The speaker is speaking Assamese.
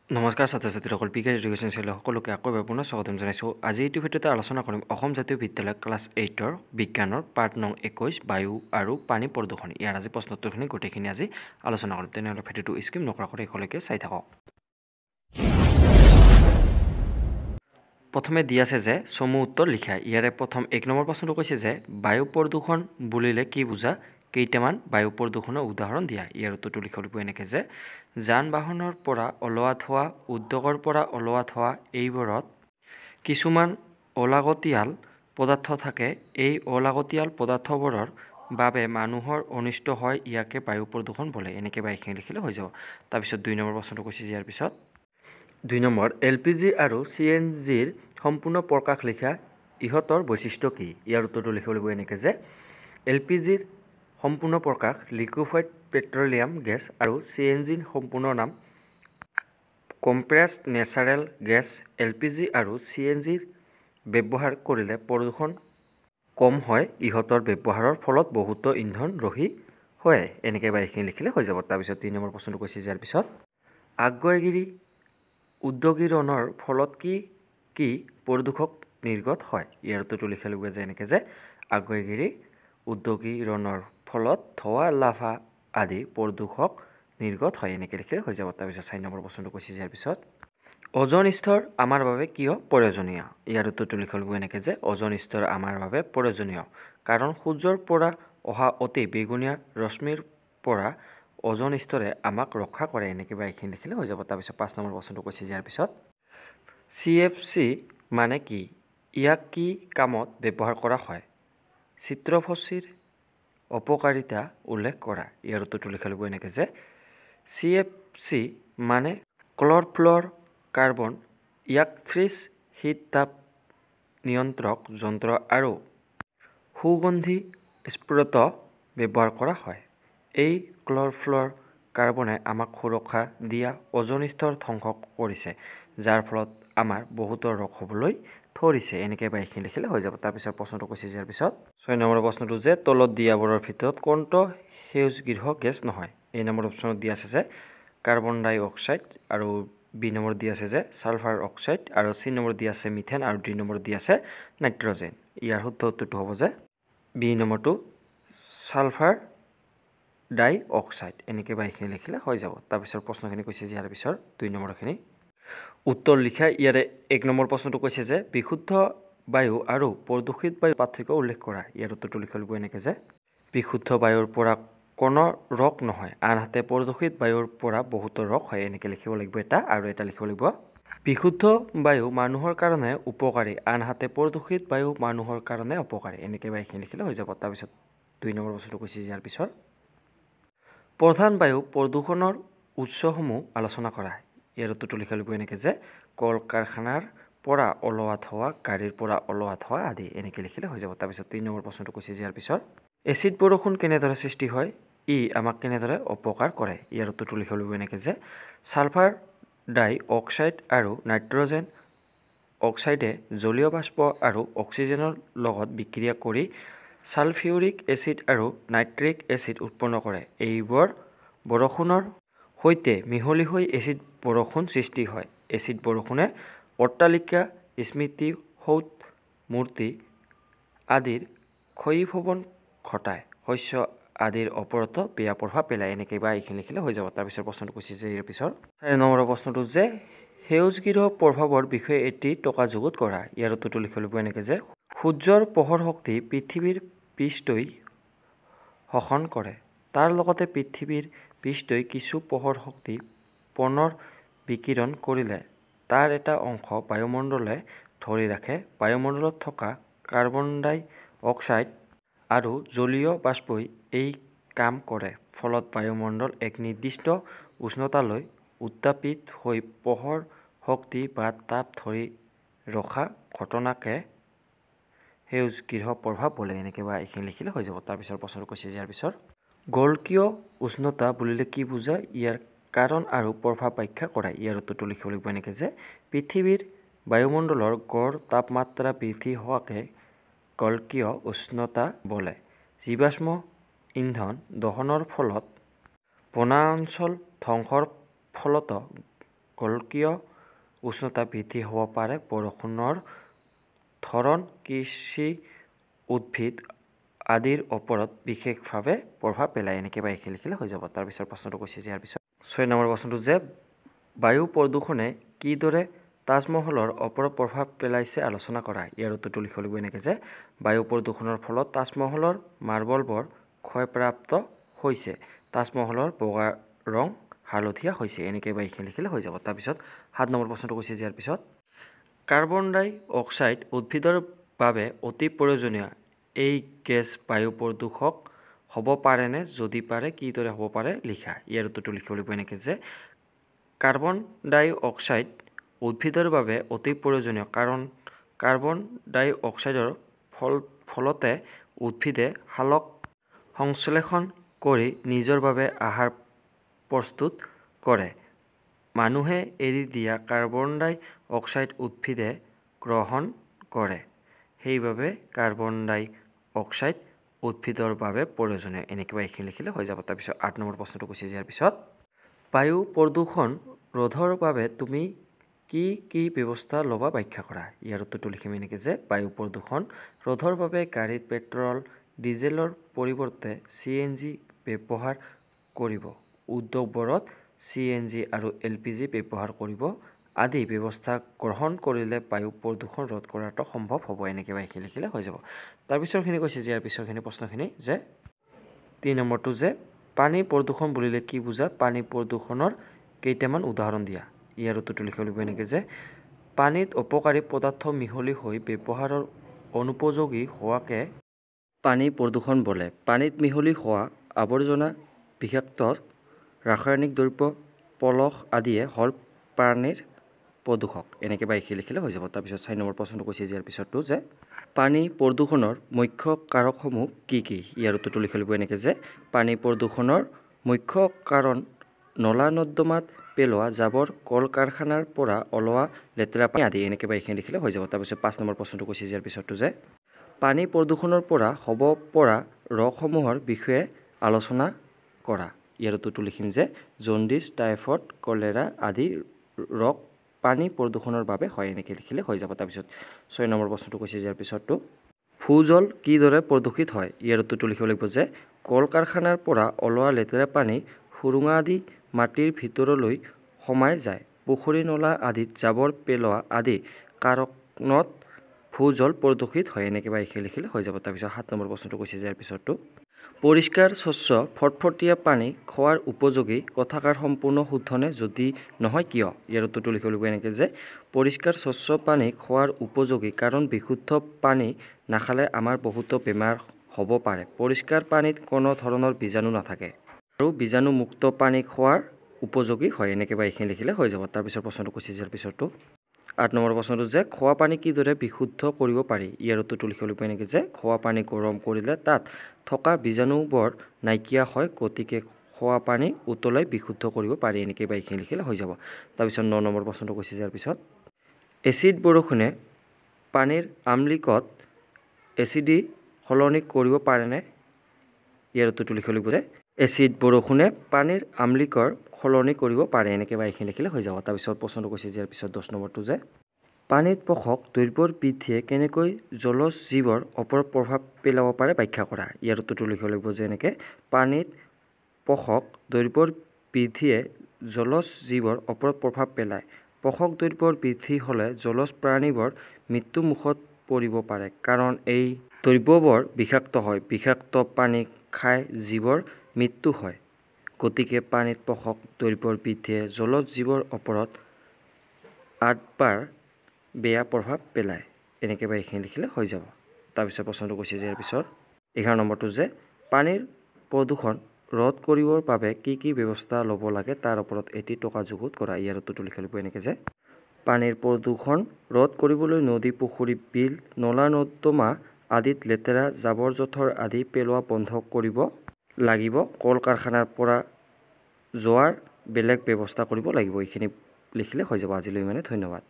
নমস্কাৰ ছাত্ৰ ছাত্ৰীসকল পিকে এডুকেশ্যন চেনেল সকলোকে আকৌ এবাৰ পুনৰ স্বাগতম জনাইছোঁ। আজি এইটো ভিডিঅ'তে আলোচনা কৰিম অসম জাতীয় বিদ্যালয় ক্লাছ 8ৰ বিজ্ঞানৰ পাৰ্ট নং 21 বায়ু আৰু পানী প্ৰদূষণ। ইয়াৰ আজি প্ৰশ্নোত্তৰখিনি গোটেইখিনি আজি আলোচনা কৰিম। তেনেহ'লে ভিডিঅ'টো স্কিপ নকৰাকৈ শেষলৈকে চাই থাকক। প্ৰথমে দি আছে যে চমু উত্তৰ লিখা। ইয়াৰে প্ৰথম 1 নম্বৰ প্ৰশ্নটো কৈছে যে বায়ু প্ৰদূষণ বুলিলে কি বুজা? কেইটামান বায়ু প্ৰদূষণৰ উদাহৰণ দিয়া। ইয়াৰ উত্তৰটো লিখিব লাগিব এনেকৈ যে যান বাহনৰ পৰা ওলোৱা ধোঁৱা, উদ্যোগৰ পৰা ওলোৱা ধোঁৱা, এইবোৰত কিছুমান অলাগতিয়াল পদাৰ্থ থাকে। এই অলাগতিয়াল পদাৰ্থবোৰৰ বাবে মানুহৰ অনিষ্ট হয়, ইয়াকে বায়ু প্ৰদূষণ বোলে। এনেকৈ বা এইখিনি লিখিলে হৈ যাব। তাৰপিছত 2 নম্বৰ প্ৰশ্নটো কৈছে ইয়াৰ পিছত 2 নম্বৰ LPG আৰু CNGৰ সম্পূৰ্ণ প্ৰকাশ লিখা। ইহঁতৰ বৈশিষ্ট্য কি? ইয়াৰ উত্তৰটো লিখিব লাগিব এনেকৈ যে LPGৰ সম্পূৰ্ণ প্ৰকাশ লিকুইফাইড পেট্ৰলিয়াম গেছ আৰু CNGৰ সম্পূৰ্ণ নাম কম্প্ৰেছড নেচাৰেল গেছ। LPG আৰু CNGৰ ব্যৱহাৰ কৰিলে প্ৰদূষণ কম হয়। ইহঁতৰ ব্যৱহাৰৰ ফলত বহুতো ইন্ধন ৰহি হয়। এনেকৈ বা এইখিনি লিখিলে হৈ যাব। তাৰপিছত 3 নম্বৰ প্ৰশ্নটো কৈছে ইয়াৰ পিছত আগ্নেয়গিৰি উদ্যোগীকৰণৰ ফলত কি প্ৰদূষক নিৰ্গত হয়? ইয়াৰ উত্তৰটো লিখিব লাগিব যে এনেকৈ যে আগ্নেয়গিৰি উদ্যোগীকৰণৰ ফলত ধোঁৱা, লাভা আদি প্ৰদূষক নিৰ্গত হয়। এনেকৈ লিখিলে হৈ যাব। তাৰপিছত 4 নম্বৰ প্ৰশ্নটো কৈছে ইয়াৰ পিছত ওজন স্তৰ আমাৰ বাবে কিয় প্ৰয়োজনীয়? ইয়াৰ উত্তৰটো লিখিব লাগিব এনেকৈ যে ওজন স্তৰ আমাৰ বাবে প্ৰয়োজনীয় কাৰণ সূৰ্যৰ পৰা অহা অতি বেঙুনীয়া ৰশ্মিৰ পৰা ওজন স্তৰে আমাক ৰক্ষা কৰে। এনেকৈ বা এইখিনি লিখিলে হৈ যাব। তাৰপিছত 5 নম্বৰ প্ৰশ্নটো কৈছে ইয়াৰ পিছত CFC মানে কি? ইয়াক কি কামত ব্যৱহাৰ কৰা হয়? চিত্ৰফচীৰ অপকাৰিতা উল্লেখ কৰা। ইয়াৰ উত্তৰটো লিখিব লাগিব এনেকৈ যে CFC মানে ক্লৰ'ফ্ল'ৰ কাৰ্বন। ইয়াক ফ্ৰিজ, শীত তাপ নিয়ন্ত্ৰক যন্ত্ৰ আৰু সুগন্ধি স্প্ৰেত ব্যৱহাৰ কৰা হয়। এই ক্লৰ'ফ্ল'ৰ কাৰ্বনে আমাক সুৰক্ষা দিয়া ওজন স্তৰ ধ্বংস কৰিছে, যাৰ ফলত আমাৰ বহুতো ৰোগ হ'বলৈ ধৰিছে। এনেকৈ বা এইখিনি লিখিলে হৈ যাব। তাৰপিছত প্ৰশ্নটো কৈছে ইয়াৰ পিছত 6 নম্বৰ প্ৰশ্নটো যে তলত দিয়াবোৰৰ ভিতৰত কোনটো সেউজগৃহ গেছ নহয়? A নম্বৰ অপশ্যনত দিয়া আছে যে কাৰ্বন ডাই অক্সাইড, আৰু B নম্বৰত দিয়া আছে যে ছালফাৰ অক্সাইড, আৰু C নম্বৰত দিয়া আছে মিথেন, আৰু D নম্বৰত দিয়া আছে নাইট্ৰজেন। ইয়াৰ শুদ্ধ উত্তৰটো হ'ব যে B নম্বৰটো ছালফাৰ ডাই অক্সাইড। এনেকৈ বা এইখিনি লিখিলে হৈ যাব। তাৰপিছত প্ৰশ্নখিনি কৈছে যে ইয়াৰ পিছত 2 নম্বৰখিনি উত্তৰ লিখা। ইয়াৰে 1 নম্বৰ প্ৰশ্নটো কৈছে যে বিশুদ্ধ বায়ু আৰু প্ৰদূষিত বায়ুৰ পাৰ্থক্য উল্লেখ কৰা। ইয়াৰ উত্তৰটো লিখিব লাগিব এনেকৈ যে বিশুদ্ধ বায়ুৰ পৰা কোনো ৰোগ নহয়, আনহাতে প্ৰদূষিত বায়ুৰ পৰা বহুতো ৰোগ হয়। এনেকৈ লিখিব লাগিব এটা, আৰু এটা লিখিব লাগিব বিশুদ্ধ বায়ু মানুহৰ কাৰণে উপকাৰী, আনহাতে প্ৰদূষিত বায়ু মানুহৰ কাৰণে অপকাৰী। এনেকৈ বা এইখিনি লিখিলে হৈ যাব। তাৰপিছত 2 নম্বৰ বস্তুটো কৈছে ইয়াৰ পিছত প্ৰধান বায়ু প্ৰদূষণৰ উৎসসমূহ আলোচনা কৰা। ইয়াৰ উত্তৰটো লিখিব লাগিব এনেকৈ যে কল কাৰখানাৰ পৰা ওলোৱা ধোঁৱা, গাড়ীৰ পৰা ওলোৱা ধোঁৱা আদি। এনেকৈ লিখিলে হৈ যাব। তাৰপিছত 3 নম্বৰ প্ৰশ্নটো কৈছে ইয়াৰ পিছত এচিড বৰষুণ কেনেদৰে সৃষ্টি হয়? ই আমাক কেনেদৰে অপকাৰ কৰে? ইয়াৰ উত্তৰটো লিখিব লাগিব এনেকৈ যে ছালফাৰ ডাই অক্সাইড আৰু নাইট্ৰজেন অক্সাইডে জলীয় বাষ্প আৰু অক্সিজেনৰ লগত বিক্ৰিয়া কৰি ছালফিউৰিক এচিড আৰু নাইট্ৰিক এচিড উৎপন্ন কৰে। এইবোৰ বৰষুণৰ সৈতে মিহলি হৈ এচিড বৰষুণ সৃষ্টি হয়। এচিড বৰষুণে অট্টালিকা, স্মৃতিসৌধ, মূৰ্তি আদিৰ ক্ষয়ীভৱন ঘটায়, শস্য আদিৰ ওপৰতো বেয়া প্ৰভাৱ পেলায়। এনেকৈ বা এইখিনি লিখিলে হৈ যাব। তাৰপিছত প্ৰশ্নটো কৈছে যে ইয়াৰ পিছত 4 নম্বৰ প্ৰশ্নটো যে সেউজগৃহ প্ৰভাৱৰ বিষয়ে এটি টকা যুগুত কৰা। ইয়াৰ উত্তৰটো লিখিব লাগিব এনেকৈ যে সূৰ্যৰ পোহৰ শক্তি পৃথিৱীৰ পৃষ্ঠই শোষণ কৰে। তাৰ লগতে পৃথিৱীৰ পৃষ্ঠই কিছু পোহৰ শক্তি পুনৰ বিকিৰণ কৰিলে তাৰ এটা অংশ বায়ুমণ্ডলে ধৰি ৰাখে। বায়ুমণ্ডলত থকা কাৰ্বন ডাই অক্সাইড আৰু জলীয় বাষ্পই এই কাম কৰে, ফলত বায়ুমণ্ডল এক নিৰ্দিষ্ট উষ্ণতালৈ উত্তাপিত হৈ পোহৰ শক্তি বা তাপ ধৰি ৰখা ঘটনাকে সেউজগৃহ প্ৰভাৱ বোলে। এনেকৈ বা এইখিনি লিখিলে হৈ যাব। তাৰপিছত প্ৰশ্নটো কৈছে ইয়াৰ পিছত গোলকীয় উষ্ণতা বুলিলে কি বুজা? ইয়াৰ কাৰণ আৰু প্ৰভাৱ ব্যাখ্যা কৰা। ইয়াৰ উত্তৰটো লিখিব লাগিব এনেকৈ যে পৃথিৱীৰ বায়ুমণ্ডলৰ গড় তাপমাত্ৰা বৃদ্ধি হোৱাকে গোলকীয় উষ্ণতা বোলে। জীৱাশ্ম ইন্ধন দহনৰ ফলত বনাঞ্চল ধ্বংসৰ ফলতো গোলকীয় উষ্ণতা বৃদ্ধি হ'ব পাৰে, বৰষুণৰ ধৰণ, কৃষি, উদ্ভিদ আদিৰ ওপৰত বিশেষভাৱে প্ৰভাৱ পেলায়। এনেকৈ বা এইখিনি লিখিলে হৈ যাব। তাৰপিছত প্ৰশ্নটো কৈছে যে ইয়াৰ পিছত 6 নম্বৰ প্ৰশ্নটো যে বায়ু প্ৰদূষণে কিদৰে তাজমহলৰ ওপৰত প্ৰভাৱ পেলাইছে আলোচনা কৰা। ইয়াৰ উত্তৰটো লিখিব লাগিব এনেকৈ যে বায়ু প্ৰদূষণৰ ফলত তাজমহলৰ মাৰ্বলবোৰ ক্ষয়প্ৰাপ্ত হৈছে। তাজমহলৰ বগা ৰং হালধীয়া হৈছে। এনেকৈ বা এইখিনি লিখিলে হৈ যাব। তাৰপিছত 7 নম্বৰ প্ৰশ্নটো কৈছে যে ইয়াৰ পিছত কাৰ্বন ডাই অক্সাইড উদ্ভিদৰ বাবে অতি প্ৰয়োজনীয় এই গেছ বায়ু প্ৰদূষক হ'ব পাৰেনে? যদি পাৰে কিদৰে হ'ব পাৰে লিখা। ইয়াৰ উত্তৰটো লিখিব লাগিব এনেকৈ যে কাৰ্বন ডাই অক্সাইড উদ্ভিদৰ বাবে অতি প্ৰয়োজনীয়, কাৰণ কাৰ্বন ডাই অক্সাইডৰ ফলতে উদ্ভিদে সালোক সংশ্লেষণ কৰি নিজৰ বাবে আহাৰ প্ৰস্তুত কৰে। মানুহে এৰি দিয়া কাৰ্বন ডাই অক্সাইড উদ্ভিদে গ্ৰহণ কৰে। সেইবাবে কাৰ্বন ডাই অক্সাইড উদ্ভিদৰ বাবে প্ৰয়োজনীয়। এনেকৈ বা এইখিনি লিখিলে হৈ যাব। তাৰপিছত 8 নম্বৰ প্ৰশ্নটো কৈছে যে ইয়াৰ পিছত বায়ু প্ৰদূষণ ৰোধৰ বাবে তুমি কি কি ব্যৱস্থা ল'বা ব্যাখ্যা কৰা। ইয়াৰ উত্তৰটো লিখিম এনেকৈ যে বায়ু প্ৰদূষণ ৰোধৰ বাবে গাড়ীত পেট্ৰল, ডিজেলৰ পৰিৱৰ্তে CNG ব্যৱহাৰ কৰিব, উদ্যোগবোৰত CNG আৰু LPG ব্যৱহাৰ কৰিব আদি ব্যৱস্থা গ্ৰহণ কৰিলে বায়ু প্ৰদূষণ ৰোধ কৰাটো সম্ভৱ হ'ব। এনেকৈ বা এইখিনি লিখিলে হৈ যাব। তাৰপিছৰখিনি কৈছে যে ইয়াৰ পিছৰখিনি প্ৰশ্নখিনি যে 3 নম্বৰটো যে পানী প্ৰদূষণ বুলিলে কি বুজা? পানী প্ৰদূষণৰ কেইটামান উদাহৰণ দিয়া। ইয়াৰ উত্তৰটো লিখিব লাগিব এনেকৈ যে পানীত অপকাৰী পদাৰ্থ মিহলি হৈ ব্যৱহাৰৰ অনুপযোগী হোৱাকে পানী প্ৰদূষণ বোলে। পানীত মিহলি হোৱা আৱৰ্জনা, বিষাক্ত ৰাসায়নিক দ্ৰব্য, পলস আদিয়ে হ'ল পানীৰ প্ৰদূষক। এনেকৈ বা এইখিনি লিখিলে হৈ যাব। তাৰপিছত 4 নম্বৰ প্ৰশ্নটো কৈছে যে ইয়াৰ পিছতটো যে পানী প্ৰদূষণৰ মুখ্য কাৰকসমূহ কি কি? ইয়াৰ উত্তৰটো লিখিব লাগিব এনেকৈ যে পানী প্ৰদূষণৰ মুখ্য কাৰণ নলা নৰ্দমাত পেলোৱা জাবৰ, কল কাৰখানাৰ পৰা ওলোৱা লেতেৰা পানী আদি। এনেকৈ বা এইখিনি লিখিলে হৈ যাব। তাৰপিছত 5 নম্বৰ প্ৰশ্নটো কৈছে ইয়াৰ পিছতটো যে পানী প্ৰদূষণৰ পৰা হ'ব পৰা ৰোগসমূহৰ বিষয়ে আলোচনা কৰা। ইয়াৰ উত্তৰটো লিখিম যে জণ্ডিছ, টাইফয়েড, কলেৰা আদি ৰোগ পানী প্ৰদূষণৰ বাবে হয়। এনেকৈ লিখিলে হৈ যাব। তাৰপিছত 6 নম্বৰ প্ৰশ্নটো কৈছে ইয়াৰ পিছতটো ভূজল কিদৰে প্ৰদূষিত হয়। ইয়াৰ উত্তৰটো লিখিব লাগিব যে কল কাৰখানাৰ পৰা ওলোৱা লেতেৰা পানী সুৰুঙা আদি মাটিৰ ভিতৰলৈ সোমাই যায়। পুখুৰী, নলা আদিত জাবৰ পেলোৱা আদি কাৰণত ভূজল প্ৰদূষিত হয়। এনেকৈ বা এইখিনি লিখিলে হৈ যাব। তাৰপিছত 7 নম্বৰ প্ৰশ্নটো কৈছে যে ইয়াৰ পিছতটো পৰিষ্কাৰ, স্বচ্ছ, ফটফটীয়া পানী খোৱাৰ উপযোগী কথাষাৰ সম্পূৰ্ণ শুদ্ধনে? যদি নহয় কিয়? ইয়াৰ উত্তৰটো লিখিব লাগিব এনেকৈ যে পৰিষ্কাৰ স্বচ্ছ পানী খোৱাৰ উপযোগী, কাৰণ বিশুদ্ধ পানী নাখালে আমাৰ বহুতো বেমাৰ হ'ব পাৰে। পৰিষ্কাৰ পানীত কোনো ধৰণৰ বীজাণু নাথাকে আৰু বীজাণুমুক্ত পানী খোৱাৰ উপযোগী হয়। এনেকৈ বা এইখিনি লিখিলে হৈ যাব। তাৰপিছত প্ৰশ্নটো কৈছে ইয়াৰ পিছতটো 8 নম্বৰ প্ৰশ্নটো যে খোৱা পানী কিদৰে বিশুদ্ধ কৰিব পাৰি। ইয়াৰ উত্তৰটো লিখিব লাগিব এনেকৈ যে খোৱা পানী গৰম কৰিলে তাত থকা বীজাণুবোৰ নাইকিয়া হয়, গতিকে খোৱা পানী উতলাই বিশুদ্ধ কৰিব পাৰি। এনেকৈ বা এইখিনি লিখিলে হৈ যাব। তাৰপিছত 9 নম্বৰ প্ৰশ্নটো কৈছে ইয়াৰ পিছত এচিড বৰষুণে পানীৰ আম্লিকত এচিডি সলনি কৰিব পাৰেনে? ইয়াৰ উত্তৰটো লিখিব লাগিব যে এচিড বৰষুণে পানীৰ আম্লিকৰ সলনি কৰিব পাৰে। এনেকৈ বা এইখিনি লিখিলে হৈ যাব। তাৰপিছত প্ৰশ্নটো কৈছে ইয়াৰ পিছত 10 নম্বৰটো যে পানীত পোষক দ্ৰব্যৰ বৃদ্ধিয়ে কেনেকৈ জলজ জীৱৰ ওপৰত প্ৰভাৱ পেলাব পাৰে ব্যাখ্যা কৰা। ইয়াৰ উত্তৰটো লিখিব লাগিব যে এনেকৈ পানীত পোষক দ্ৰব্যৰ বৃদ্ধিয়ে জলজ জীৱৰ ওপৰত প্ৰভাৱ পেলায়। পোষক দ্ৰব্যৰ বৃদ্ধি হ'লে জলজ প্ৰাণীবোৰ মৃত্যুমুখত পৰিব পাৰে, কাৰণ এই দ্ৰব্যবোৰ বিষাক্ত হয়। বিষাক্ত পানী খাই জীৱৰ মৃত্যু হয়। গতিকে পানীত পোষক দ্ৰব্যৰ বৃদ্ধিয়ে জলজ জীৱৰ ওপৰত 8বাৰ বেয়া প্ৰভাৱ পেলায়। এনেকৈ বা এইখিনি লিখিলে হৈ যাব। তাৰপিছত প্ৰশ্নটো কৈছে যে ইয়াৰ পিছত 11 নম্বৰটো যে পানীৰ প্ৰদূষণ ৰোধ কৰিবৰ বাবে কি কি ব্যৱস্থা ল'ব লাগে তাৰ ওপৰত এটি টকা যুগুত কৰা। ইয়াৰ উত্তৰটো লিখিব লাগিব এনেকৈ যে পানীৰ প্ৰদূষণ ৰোধ কৰিবলৈ নদী, পুখুৰী, বিল, নলা নৰ্দমা আদিত লেতেৰা জাবৰ-জোথৰ আদি পেলোৱা বন্ধ কৰিব লাগিব। কল কাৰখানাৰ পৰা যোৱাৰ বেলেগ ব্যৱস্থা কৰিব লাগিব। এইখিনি লিখিলে হৈ যাব। আজিলৈ ধন্যবাদ।